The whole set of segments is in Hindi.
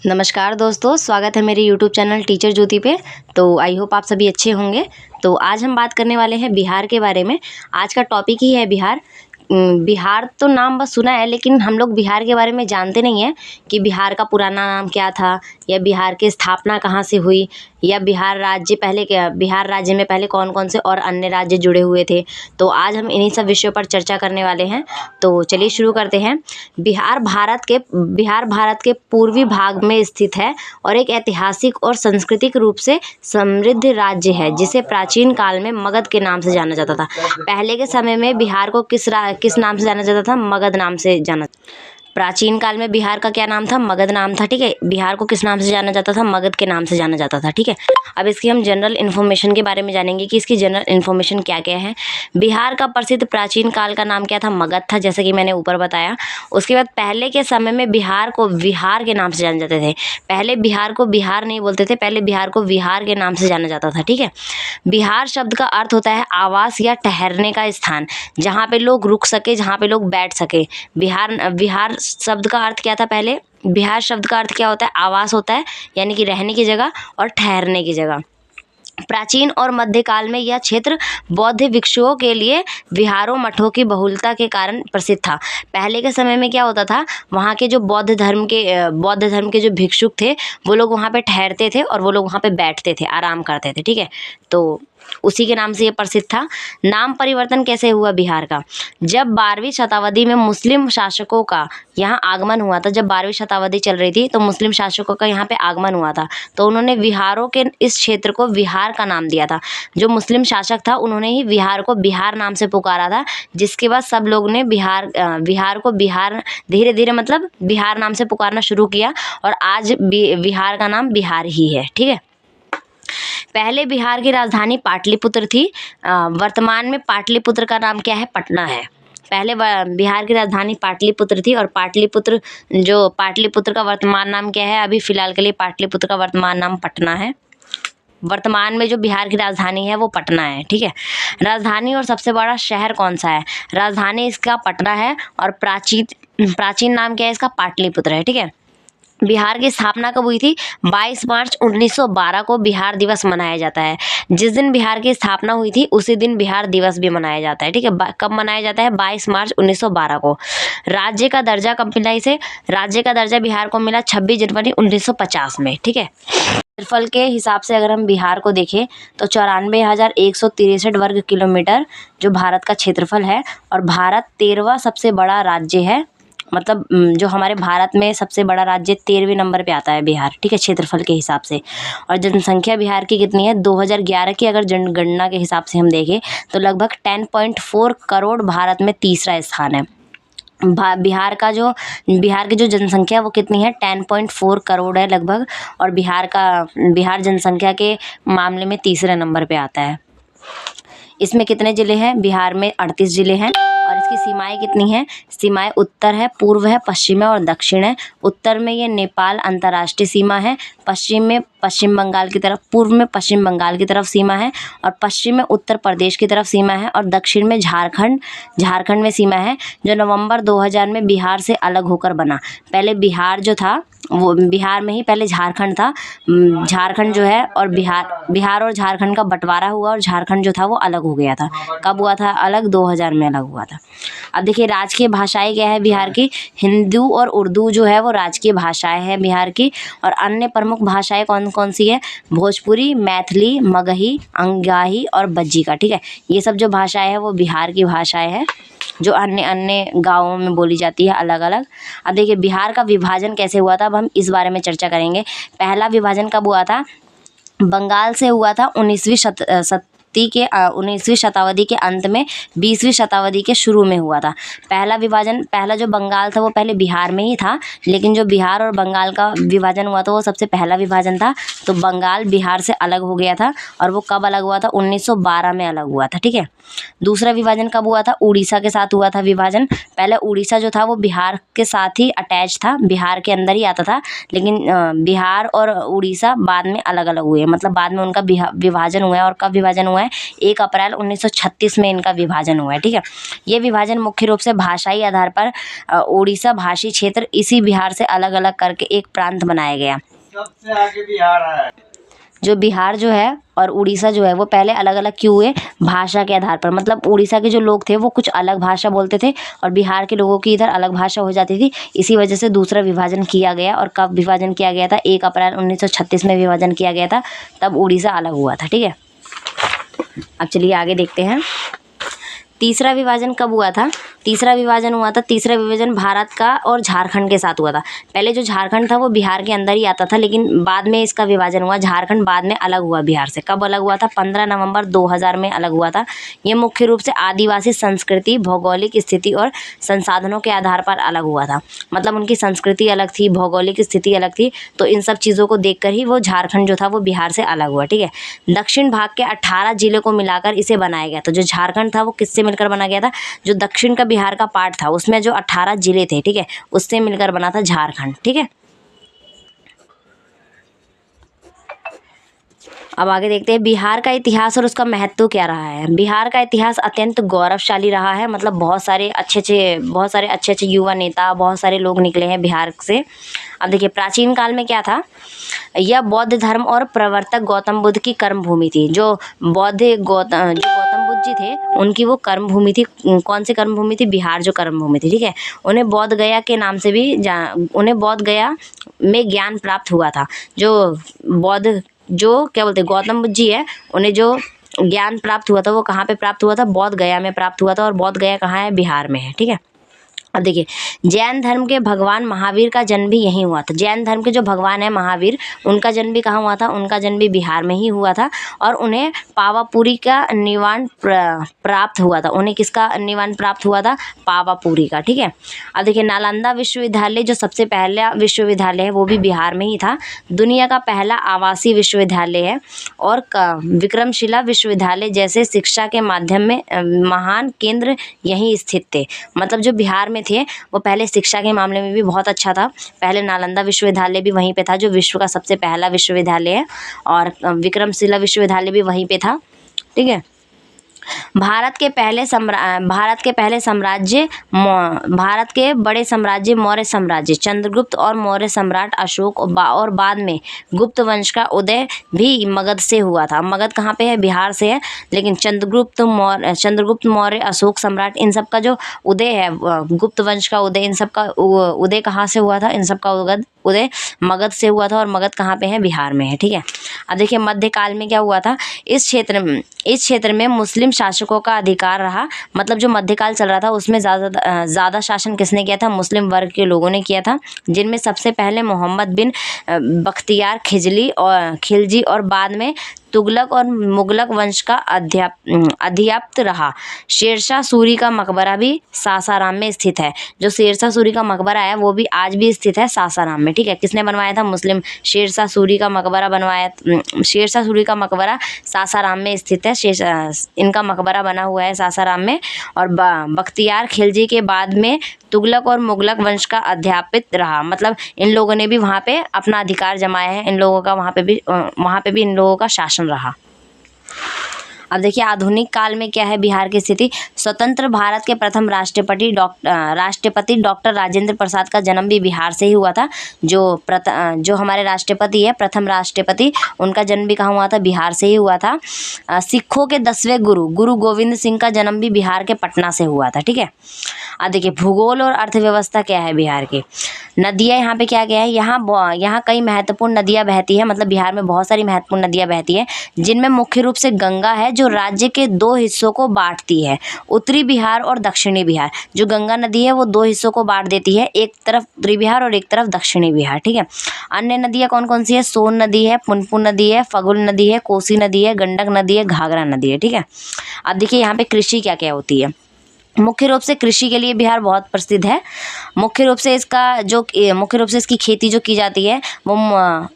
नमस्कार दोस्तों, स्वागत है मेरे यूट्यूब चैनल टीचर ज्योति पे। तो आई होप आप सभी अच्छे होंगे। तो आज हम बात करने वाले हैं बिहार के बारे में। आज का टॉपिक ही है बिहार। बिहार तो नाम बस सुना है, लेकिन हम लोग बिहार के बारे में जानते नहीं हैं कि बिहार का पुराना नाम क्या था, या बिहार की स्थापना कहाँ से हुई, या बिहार राज्य पहले क्या, बिहार राज्य में पहले कौन कौन से और अन्य राज्य जुड़े हुए थे। तो आज हम इन्हीं सब विषयों पर चर्चा करने वाले हैं। तो चलिए शुरू करते हैं। बिहार भारत के पूर्वी भाग में स्थित है और एक ऐतिहासिक और सांस्कृतिक रूप से समृद्ध राज्य है, जिसे प्राचीन काल में मगध के नाम से जाना जाता था। पहले के समय में बिहार को किस नाम से जाना जाता था? मगध नाम से जाना। प्राचीन काल में बिहार का क्या नाम था? मगध नाम था। ठीक है, बिहार को किस नाम से जाना जाता था? मगध के नाम से जाना जाता था। ठीक है, अब इसकी हम जनरल इन्फॉर्मेशन के बारे में जानेंगे कि इसकी जनरल इन्फॉर्मेशन क्या क्या है। बिहार का प्रसिद्ध प्राचीन काल का नाम क्या था? मगध था, जैसे कि मैंने ऊपर बताया। उसके बाद पहले के समय में बिहार को विहार के नाम से जाने जाते थे। पहले बिहार को बिहार नहीं बोलते थे, पहले बिहार को विहार के नाम से जाना जाता था। ठीक है, बिहार शब्द का अर्थ होता है आवास या ठहरने का स्थान, जहाँ पे लोग रुक सके, जहाँ पे लोग बैठ सके। बिहार शब्द का अर्थ क्या था? पहले बिहार शब्द का अर्थ क्या होता है? आवास होता है, यानी कि रहने की जगह और ठहरने की जगह। प्राचीन और मध्यकाल में यह क्षेत्र बौद्ध भिक्षुओं के लिए विहारों मठों की बहुलता के कारण प्रसिद्ध था। पहले के समय में क्या होता था, वहाँ के जो बौद्ध धर्म के जो भिक्षुक थे, वो लोग वहाँ पे ठहरते थे और वो लोग वहाँ पे बैठते थे, आराम करते थे। ठीक है, तो उसी के नाम से ये प्रसिद्ध था। नाम परिवर्तन कैसे हुआ बिहार का? जब 12वीं शताब्दी में मुस्लिम शासकों का यहाँ आगमन हुआ था। जब 12वीं शताब्दी चल रही थी तो मुस्लिम शासकों का यहाँ पे आगमन हुआ था, तो उन्होंने बिहारों के इस क्षेत्र को बिहार का नाम दिया था। जो मुस्लिम शासक था, उन्होंने ही बिहार को बिहार नाम से पुकारा था, जिसके बाद सब लोग ने बिहार को बिहार धीरे धीरे मतलब बिहार नाम से पुकारना शुरू किया, और आज बिहार का नाम बिहार ही है। ठीक है, पहले बिहार की राजधानी पाटलिपुत्र थी। वर्तमान में पाटलिपुत्र का नाम क्या है? पटना है। पहले बिहार की राजधानी पाटलिपुत्र थी, और पाटलिपुत्र का वर्तमान नाम क्या है? अभी फिलहाल के लिए पाटलिपुत्र का वर्तमान नाम पटना है। वर्तमान में जो बिहार की राजधानी है वो पटना है। ठीक है, राजधानी और सबसे बड़ा शहर कौन सा है? राजधानी इसका पटना है, और प्राचीन नाम क्या है इसका? पाटलिपुत्र है। ठीक है, बिहार की स्थापना कब हुई थी? 22 मार्च 1912 को बिहार दिवस मनाया जाता है। जिस दिन बिहार की स्थापना हुई थी उसी दिन बिहार दिवस भी मनाया जाता है। ठीक है, कब मनाया जाता है? 22 मार्च 1912 को। राज्य का दर्जा कब मिला इसे? राज्य का दर्जा बिहार को मिला 26 जनवरी 1950 में। ठीक है, क्षेत्रफल के हिसाब से अगर हम बिहार को देखें तो 94,163 वर्ग किलोमीटर जो भारत का क्षेत्रफल है, और भारत 13वां सबसे बड़ा राज्य है। मतलब जो हमारे भारत में सबसे बड़ा राज्य 13वें नंबर पे आता है बिहार। ठीक है, क्षेत्रफल के हिसाब से। और जनसंख्या बिहार की कितनी है? 2011 की अगर जनगणना के हिसाब से हम देखें तो लगभग 10.4 करोड़ भारत में तीसरा स्थान है। बिहार की जो जनसंख्या वो कितनी है? 10.4 करोड़ है लगभग, और बिहार जनसंख्या के मामले में तीसरे नंबर पे आता है। इसमें कितने ज़िले हैं? बिहार में 38 ज़िले हैं, और इसकी सीमाएं कितनी हैं? सीमाएं उत्तर है, पूर्व है, पश्चिम है और दक्षिण है। उत्तर में ये नेपाल अंतर्राष्ट्रीय सीमा है, पश्चिम में पश्चिम बंगाल की तरफ, पूर्व में पश्चिम बंगाल की तरफ सीमा है, और पश्चिम में उत्तर प्रदेश की तरफ सीमा है, और दक्षिण में झारखंड में सीमा है, जो नवंबर 2000 में बिहार से अलग होकर बना। पहले बिहार जो था वो बिहार में ही पहले झारखंड था। झारखंड जो है और बिहार और झारखंड का बंटवारा हुआ, और झारखंड जो था वो अलग हो गया था। कब हुआ था अलग? 2000 में अलग हुआ था। अब देखिए राजकीय भाषाएं क्या है बिहार की? हिंदू और उर्दू जो है वो राजकीय भाषाएं हैं बिहार की। और अन्य प्रमुख भाषाएं कौन कौन सी है? भोजपुरी, मैथिली, मगही, अंगाही और बज्जिका। ठीक है, ये सब जो भाषाएं हैं वो बिहार की भाषाएं हैं, जो अन्य गाँवों में बोली जाती है अलग अलग। अब देखिए बिहार का विभाजन कैसे हुआ था, अब हम इस बारे में चर्चा करेंगे। पहला विभाजन कब हुआ था? बंगाल से हुआ था 19वीं शताब्दी के अंत में, 20वीं शताब्दी के शुरू में हुआ था। पहला जो बंगाल था वो पहले बिहार में ही था, लेकिन जो बिहार और बंगाल का विभाजन हुआ था वो सबसे पहला विभाजन था। तो बंगाल बिहार से अलग हो गया था, और वो कब अलग हुआ था? 1912 में अलग हुआ था। ठीक है, दूसरा विभाजन कब हुआ था? उड़ीसा के साथ हुआ था विभाजन। पहले उड़ीसा जो था वो बिहार के साथ ही अटैच था, बिहार के अंदर ही आता था, लेकिन बिहार और उड़ीसा बाद में अलग अलग हुए, मतलब बाद में उनका विभाजन हुआ है। और कब विभाजन हुआ है? है 1 अप्रैल 1936 में इनका विभाजन हुआ है। ठीक है, ये विभाजन मुख्य रूप से भाषाई आधार पर उड़ीसा भाषी क्षेत्र इसी बिहार से अलग अलग करके एक प्रांत बनाया गया। सबसे आगे बिहार है। जो बिहार जो है और उड़ीसा जो है वो पहले अलग अलग क्यों हुए? भाषा के आधार पर। मतलब उड़ीसा के जो लोग थे वो कुछ अलग भाषा बोलते थे और बिहार के लोगों की इधर अलग भाषा हो जाती थी। इसी वजह से दूसरा विभाजन किया गया। और कब विभाजन किया गया था? 1 अप्रैल 1936 में विभाजन किया गया था, तब उड़ीसा अलग हुआ था। ठीक है, अब चलिए आगे देखते हैं। तीसरा विभाजन कब हुआ था? तीसरा विभाजन भारत का और झारखंड के साथ हुआ था। पहले जो झारखंड था वो बिहार के अंदर ही आता था, लेकिन बाद में इसका विभाजन हुआ। झारखंड बाद में अलग हुआ बिहार से। कब अलग हुआ था? 15 नवंबर 2000 में अलग हुआ था। ये मुख्य रूप से आदिवासी संस्कृति, भौगोलिक स्थिति और संसाधनों के आधार पर अलग हुआ था। मतलब उनकी संस्कृति अलग थी, भौगोलिक स्थिति अलग थी, तो इन सब चीज़ों को देखकर ही वो झारखंड जो था वो बिहार से अलग हुआ। ठीक है, दक्षिण भाग के 18 जिले को मिलाकर इसे बनाया गया। तो जो झारखंड था वो किससे मिलकर बना गया था? जो दक्षिण का बिहार का पार्ट था उसमें जो 18 जिले थे, ठीक है, उससे मिलकर बना था झारखंड। ठीक है, अब आगे देखते हैं बिहार का इतिहास और उसका महत्व क्या रहा है। बिहार का इतिहास अत्यंत गौरवशाली रहा है। मतलब बहुत सारे अच्छे युवा नेता, बहुत सारे लोग निकले हैं बिहार से। अब देखिए, प्राचीन काल में क्या था? यह बौद्ध धर्म और प्रवर्तक गौतम बुद्ध की कर्म भूमि थी। जो गौतम बुद्ध जी थे उनकी वो कर्म भूमि थी। कौन सी कर्म भूमि थी? बिहार जो कर्म भूमि थी। ठीक है, उन्हें बोध गया के नाम से भी उन्हें बोध गया में ज्ञान प्राप्त हुआ था। जो क्या बोलते हैं, गौतम बुद्ध जी है, उन्हें जो ज्ञान प्राप्त हुआ था वो कहाँ पे प्राप्त हुआ था? बोध गया में प्राप्त हुआ था। और बोध गया कहाँ है? बिहार में है। ठीक है, अब देखिए, जैन धर्म के भगवान महावीर का जन्म भी यहीं हुआ था। जैन धर्म के जो भगवान है महावीर, उनका जन्म भी कहाँ हुआ था? उनका जन्म भी बिहार में ही हुआ था। और उन्हें पावापुरी का निवान प्राप्त हुआ था। उन्हें किसका निवान प्राप्त हुआ था? पावापुरी का। ठीक है, अब देखिए, नालंदा विश्वविद्यालय जो सबसे पहला विश्वविद्यालय है वो भी बिहार में ही था। दुनिया का पहला आवासीय विश्वविद्यालय है। और विक्रमशिला विश्वविद्यालय जैसे शिक्षा के माध्यम में महान केंद्र यहीं स्थित थे। मतलब जो बिहार में थे वो पहले शिक्षा के मामले में भी बहुत अच्छा था। पहले नालंदा विश्वविद्यालय भी वहीं पे था जो विश्व का सबसे पहला विश्वविद्यालय है। और विक्रमशिला विश्वविद्यालय भी वहीं पे था। ठीक है, भारत के बड़े साम्राज्य मौर्य साम्राज्य, चंद्रगुप्त और मौर्य सम्राट अशोक और बाद में गुप्त वंश का उदय भी मगध से हुआ था। मगध कहाँ पे है? बिहार से है। लेकिन चंद्रगुप्त मौर्य, अशोक सम्राट, इन सब का जो उदय है, गुप्त वंश का उदय, इन सब का उदय कहाँ से हुआ था? इन सब का उदय मगध से हुआ था। और मगध कहाँ पे है? बिहार में है। ठीक है, अब देखिए, मध्यकाल में क्या हुआ था? इस क्षेत्र में मुस्लिम शासकों का अधिकार रहा। मतलब जो मध्यकाल चल रहा था उसमें ज़्यादा शासन किसने किया था? मुस्लिम वर्ग के लोगों ने किया था, जिनमें सबसे पहले मोहम्मद बिन बख्तियार खिलजी और बाद में तुगलक और मुगलक वंश का अधिपत्य रहा। शेरशाह सूरी का मकबरा भी सासाराम में स्थित है। जो शेरशाह सूरी का मकबरा है वो भी आज भी स्थित है सासाराम में। ठीक है, किसने बनवाया था? मुस्लिम। शेरशाह सूरी का मकबरा सासाराम में स्थित है। इनका मकबरा बना हुआ है सासाराम में। और बख्तियार खिलजी के बाद में तुगलक और मुगलक वंश का अध्यापित रहा। मतलब इन लोगों ने भी वहाँ पे अपना अधिकार जमाया है। इन लोगों का वहाँ पे भी इन लोगों का शासन रहा। अब देखिए, आधुनिक काल में क्या है बिहार की स्थिति? स्वतंत्र भारत के प्रथम राष्ट्रपति डॉक्टर राजेंद्र प्रसाद का जन्म भी बिहार से ही हुआ था। जो हमारे राष्ट्रपति है, प्रथम राष्ट्रपति, उनका जन्म भी कहाँ हुआ था? बिहार से ही हुआ था। सिखों के 10वें गुरु गोविंद सिंह का जन्म भी बिहार के पटना से हुआ था। ठीक है, अब देखिए, भूगोल और अर्थव्यवस्था क्या है बिहार की? नदियाँ यहाँ पे क्या है? यहाँ कई महत्वपूर्ण नदियाँ बहती है। मतलब बिहार में बहुत सारी महत्वपूर्ण नदियाँ बहती है, जिनमें मुख्य रूप से गंगा है जो राज्य के 2 हिस्सों को बांटती है, उत्तरी बिहार और दक्षिणी बिहार। जो गंगा नदी है वो 2 हिस्सों को बांट देती है, एक तरफ उत्तरी बिहार और एक तरफ दक्षिणी बिहार। ठीक है, अन्य नदियाँ कौन कौन सी है? सोन नदी है, पुनपुन नदी है, फगुल नदी है, कोसी नदी है, गंडक नदी है, घाघरा नदी है। ठीक है, अब देखिए, यहाँ पे कृषि क्या क्या होती है। मुख्य रूप से कृषि के लिए बिहार बहुत प्रसिद्ध है। मुख्य रूप से इसकी खेती जो की जाती है वो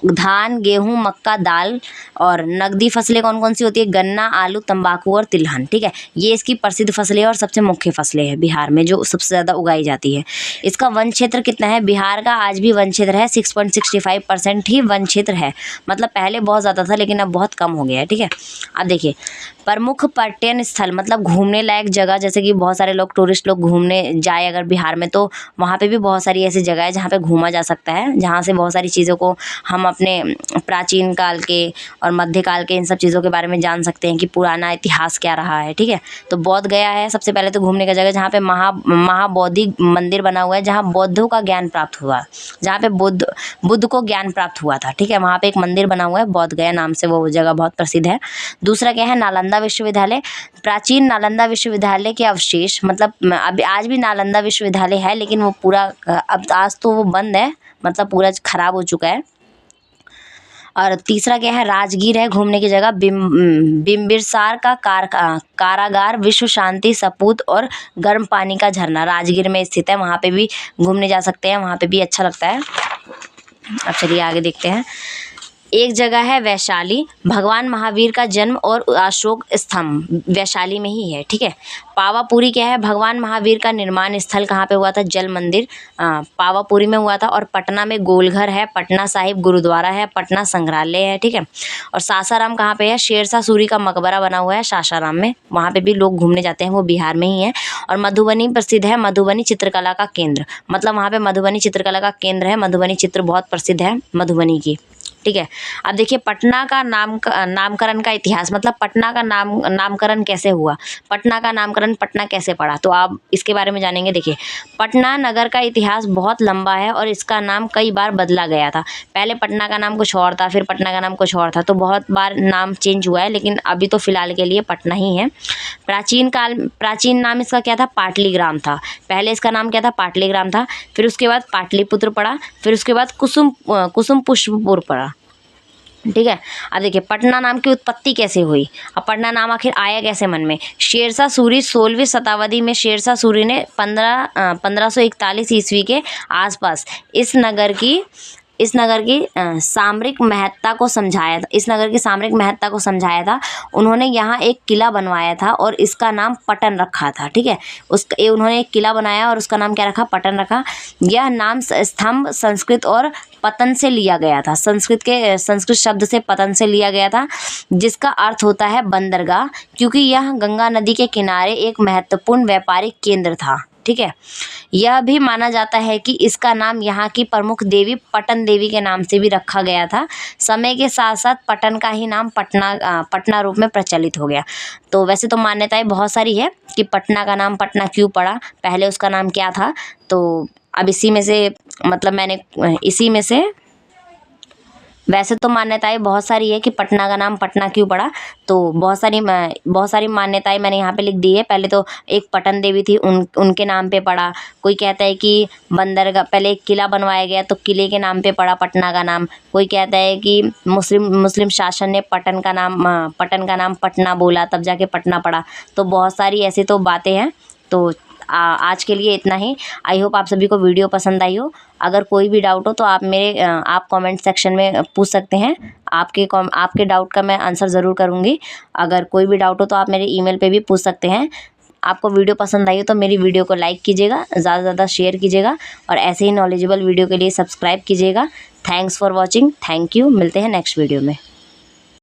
धान, गेहूँ, मक्का, दाल और नकदी फसलें कौन कौन सी होती है? गन्ना, आलू, तंबाकू और तिलहन। ठीक है, ये इसकी प्रसिद्ध फसलें और सबसे मुख्य फसलें हैं बिहार में जो सबसे ज़्यादा उगाई जाती है। इसका वन क्षेत्र कितना है? बिहार का आज भी वन क्षेत्र है 6.65% ही वन क्षेत्र है। मतलब पहले बहुत ज़्यादा था लेकिन अब बहुत कम हो गया है। ठीक है, अब देखिए प्रमुख पर्यटन स्थल मतलब घूमने लायक जगह, जैसे कि बहुत सारे लोग टूरिस्ट लोग घूमने जाए अगर बिहार में तो वहाँ पे भी बहुत सारी ऐसी जगह है जहाँ पे घूमा जा सकता है, जहाँ से बहुत सारी चीज़ों को हम अपने प्राचीन काल के और मध्यकाल के इन सब चीज़ों के बारे में जान सकते हैं कि पुराना इतिहास क्या रहा है। ठीक है, तो बोध गया है सबसे पहले तो घूमने का जगह, जहाँ पे महाबोधि मंदिर बना हुआ है, जहाँ बौद्धों का ज्ञान प्राप्त हुआ, जहाँ पे बुद्ध को ज्ञान प्राप्त हुआ था। ठीक है, वहाँ पे एक मंदिर बना हुआ है, बोध गया नाम से वो जगह बहुत प्रसिद्ध है। दूसरा क्या है? नालंदा विश्वविद्यालय। प्राचीन नालंदा विश्वविद्यालय के अवशेष, मतलब अभी आज भी नालंदा विश्वविद्यालय है लेकिन वो पूरा अब आज तो वो बंद है, मतलब पूरा खराब हो चुका है। और तीसरा क्या है? राजगीर है घूमने की जगह। बिम्बिसार का कारागार, विश्व शांति सपूत और गर्म पानी का झरना राजगीर में स्थित है, वहाँ पे भी घूमने जा सकते हैं, वहाँ पे भी अच्छा लगता है। अब चलिए आगे देखते हैं। एक जगह है वैशाली, भगवान महावीर का जन्म और अशोक स्तंभ वैशाली में ही है। ठीक है, पावापुरी क्या है? भगवान महावीर का निर्माण स्थल कहाँ पे हुआ था? जल मंदिर पावापुरी में हुआ था। और पटना में गोलघर है, पटना साहिब गुरुद्वारा है, पटना संग्रहालय है। ठीक है, और सासाराम कहाँ पे है? शेरशाह सूरी का मकबरा बना हुआ है सासाराम में, वहाँ पे भी लोग घूमने जाते हैं, वो बिहार में ही है। और मधुबनी प्रसिद्ध है, मधुबनी चित्रकला का केंद्र, मतलब वहाँ पे मधुबनी चित्रकला का केंद्र है, मधुबनी चित्र बहुत प्रसिद्ध है मधुबनी की। ठीक है, अब देखिए पटना का नामकरण का इतिहास, मतलब पटना का नामकरण कैसे हुआ, पटना का नामकरण पटना कैसे पड़ा, तो आप इसके बारे में जानेंगे। देखिए पटना नगर का इतिहास बहुत लंबा है और इसका नाम कई बार बदला गया था। पहले पटना का नाम कुछ और था, फिर पटना का नाम कुछ और था, तो बहुत बार नाम चेंज हुआ है, लेकिन अभी तो फिलहाल के लिए पटना ही है। प्राचीन नाम इसका क्या था? पाटलीग्राम था। पहले इसका नाम क्या था? पाटलीग्राम था। फिर उसके बाद पाटलिपुत्र पड़ा, फिर उसके बाद कुसुम पुष्पपुर पड़ा। ठीक है, अब देखिए पटना नाम की उत्पत्ति कैसे हुई, अब पटना नाम आखिर आया कैसे मन में? शेरशाह सूरी 16वीं शताब्दी में शेरशाह सूरी ने 1541 ईस्वी के आसपास इस नगर की सामरिक महत्ता को समझाया था। इस नगर की सामरिक महत्ता को समझाया था। उन्होंने यहाँ एक किला बनवाया था और इसका नाम पटन रखा था। ठीक है, उन्होंने एक किला बनाया और उसका नाम क्या रखा? पटन रखा। यह नाम स्तंभ संस्कृत और पतन से लिया गया था, संस्कृत शब्द से पतन से लिया गया था, जिसका अर्थ होता है बंदरगाह, क्योंकि यह गंगा नदी के किनारे एक महत्वपूर्ण व्यापारिक केंद्र था। ठीक है, यह भी माना जाता है कि इसका नाम यहाँ की प्रमुख देवी पटन देवी के नाम से भी रखा गया था। समय के साथ साथ पटन का ही नाम पटना रूप में प्रचलित हो गया। तो वैसे तो मान्यताएं बहुत सारी है कि पटना का नाम पटना क्यों पड़ा, पहले उसका नाम क्या था, तो अब इसी में से वैसे तो मान्यताएं बहुत सारी है कि पटना का नाम पटना क्यों पड़ा, तो बहुत सारी मान्यताएं मैंने यहाँ पे लिख दी है। पहले तो एक पटन देवी थी, उनके नाम पे पड़ा। कोई कहता है कि बंदरगाह, पहले एक किला बनवाया गया तो किले के नाम पे पड़ा पटना का नाम। कोई कहता है कि मुस्लिम शासन ने पटन का नाम पटना बोला, तब जाके पटना पड़ा। तो बहुत सारी ऐसी तो बातें हैं। तो आज के लिए इतना ही। आई होप आप सभी को वीडियो पसंद आई हो। अगर कोई भी डाउट हो तो आप कमेंट सेक्शन में पूछ सकते हैं। आपके डाउट का मैं आंसर ज़रूर करूँगी। अगर कोई भी डाउट हो तो आप मेरे ईमेल पे भी पूछ सकते हैं। आपको वीडियो पसंद आई हो तो मेरी वीडियो को लाइक कीजिएगा, ज़्यादा से ज़्यादा शेयर कीजिएगा और ऐसे ही नॉलेजेबल वीडियो के लिए सब्सक्राइब कीजिएगा। Thanks for watching. Thank you. मिलते हैं नेक्स्ट वीडियो में।